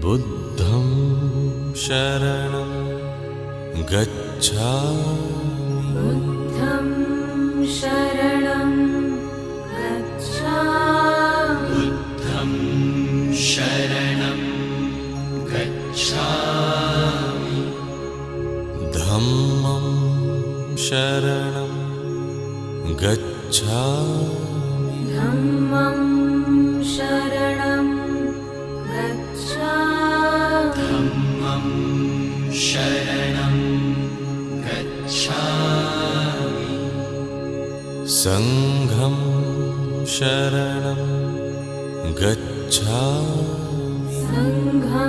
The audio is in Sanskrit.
बुद्धं शरणं गच्छामि। बुद्धं शरणं गच्छामि। बुद्धं शरणं गच्छामि। धम्मं शरणं गच्छामि। धम्मं शरणं गच्छामि। धम्मं शरणं गच्छामि। संघं शरणं गच्छामि। संघं